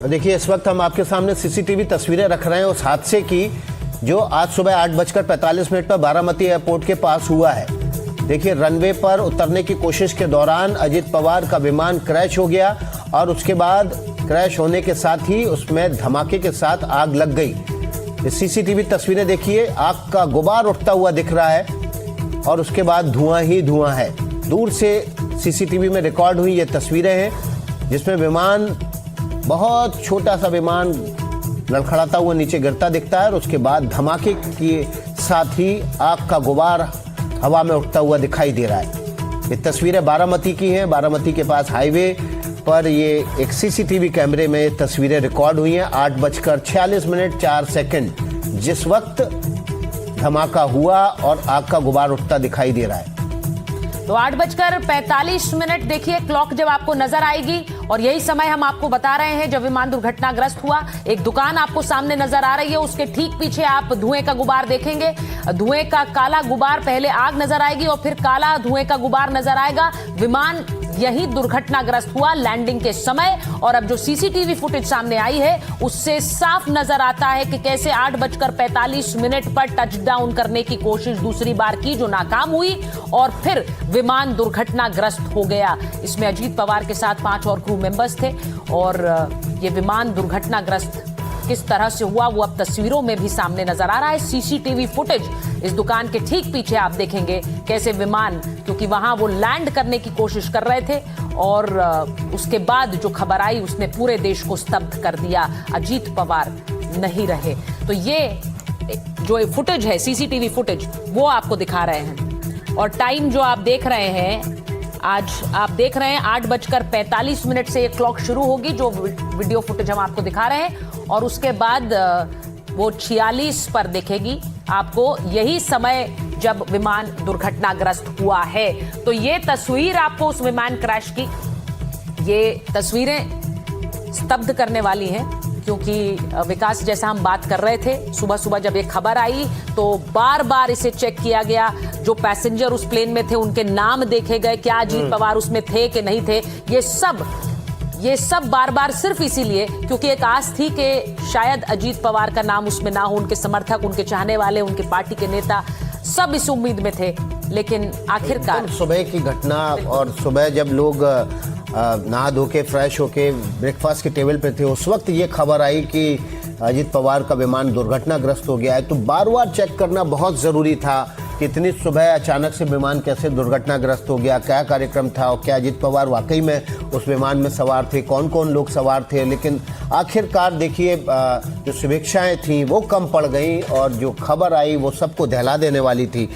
देखिए, इस वक्त हम आपके सामने सीसीटीवी तस्वीरें रख रहे हैं उस हादसे की जो आज सुबह 8:45 पर बारामती एयरपोर्ट के पास हुआ है। देखिए, रनवे पर उतरने की कोशिश के दौरान अजीत पवार का विमान क्रैश हो गया और उसके बाद क्रैश होने के साथ ही उसमें धमाके के साथ आग लग गई। ये सीसीटीवी तस्वीरें देखिए, आग का गुबार उठता हुआ दिख रहा है और उसके बाद धुआं ही धुआं है। दूर से सीसीटीवी में रिकॉर्ड हुई ये तस्वीरें हैं जिसमें विमान, बहुत छोटा सा विमान लड़खड़ाता हुआ नीचे गिरता दिखता है और उसके बाद धमाके के साथ ही आग का गुबार हवा में उठता हुआ दिखाई दे रहा है। ये तस्वीरें बारामती की हैं। बारामती के पास हाईवे पर ये एक सीसीटीवी कैमरे में तस्वीरें रिकॉर्ड हुई हैं। 8:46 जिस वक्त धमाका हुआ और आग का गुबार उठता दिखाई दे रहा है। तो 8:45 देखिए क्लॉक जब आपको नजर आएगी और यही समय हम आपको बता रहे हैं जब विमान दुर्घटनाग्रस्त हुआ। एक दुकान आपको सामने नजर आ रही है, उसके ठीक पीछे आप धुएं का गुबार देखेंगे। धुएं का काला गुबार, पहले आग नजर आएगी और फिर काला धुएं का गुबार नजर आएगा। विमान यही दुर्घटनाग्रस्त हुआ लैंडिंग के समय। और अब जो सीसीटीवी फुटेज सामने आई है उससे साफ नजर आता है कि कैसे 8:45 पर टचडाउन करने की कोशिश दूसरी बार की जो नाकाम हुई और फिर विमान दुर्घटनाग्रस्त हो गया। इसमें अजीत पवार के साथ 5 और क्रू मेंबर्स थे और ये विमान दुर्घटनाग्रस्त किस तरह से हुआ वो अब तस्वीरों में भी सामने नजर आ रहा है। सीसीटीवी फुटेज इस दुकान के ठीक पीछे आप देखेंगे कैसे विमान, क्योंकि वहां वो लैंड करने की कोशिश कर रहे थे और उसके बाद जो खबर आई उसने पूरे देश को स्तब्ध कर दिया। अजीत पवार नहीं रहे। तो ये जो फुटेज है, सीसीटीवी फुटेज, वो आपको दिखा रहे हैं। और टाइम जो आप देख रहे हैं, आज आप देख रहे हैं 8:45 से ये क्लॉक शुरू होगी जो वीडियो फुटेज हम आपको दिखा रहे हैं और उसके बाद वो 46 पर दिखेगी आपको, यही समय जब विमान दुर्घटनाग्रस्त हुआ है। तो ये तस्वीर आपको उस विमान क्रैश की, ये तस्वीरें स्तब्ध करने वाली हैं क्योंकि विकास, जैसा हम बात कर रहे थे, सुबह सुबह जब ये खबर आई तो बार बार इसे चेक किया गया। जो पैसेंजर उस प्लेन में थे उनके नाम देखे गए, क्या अजीत पवार उसमें थे कि नहीं थे। ये सब बार बार सिर्फ इसीलिए क्योंकि एक आस थी कि शायद अजीत पवार का नाम उसमें ना हो। उनके समर्थक, उनके चाहने वाले, उनके पार्टी के नेता सब इस उम्मीद में थे, लेकिन आखिरकार सुबह की घटना और सुबह जब लोग नहा धो के फ्रेश होके ब्रेकफास्ट के टेबल पे थे उस वक्त ये खबर आई कि अजीत पवार का विमान दुर्घटनाग्रस्त हो गया है। तो बार बार चेक करना बहुत ज़रूरी था कि इतनी सुबह अचानक से विमान कैसे दुर्घटनाग्रस्त हो गया, क्या कार्यक्रम था और क्या अजीत पवार वाकई में उस विमान में सवार थे, कौन कौन लोग सवार थे। लेकिन आखिरकार देखिए, जो शुभेच्छाएँ थीं वो कम पड़ गईं और जो खबर आई वो सबको दहला देने वाली थी।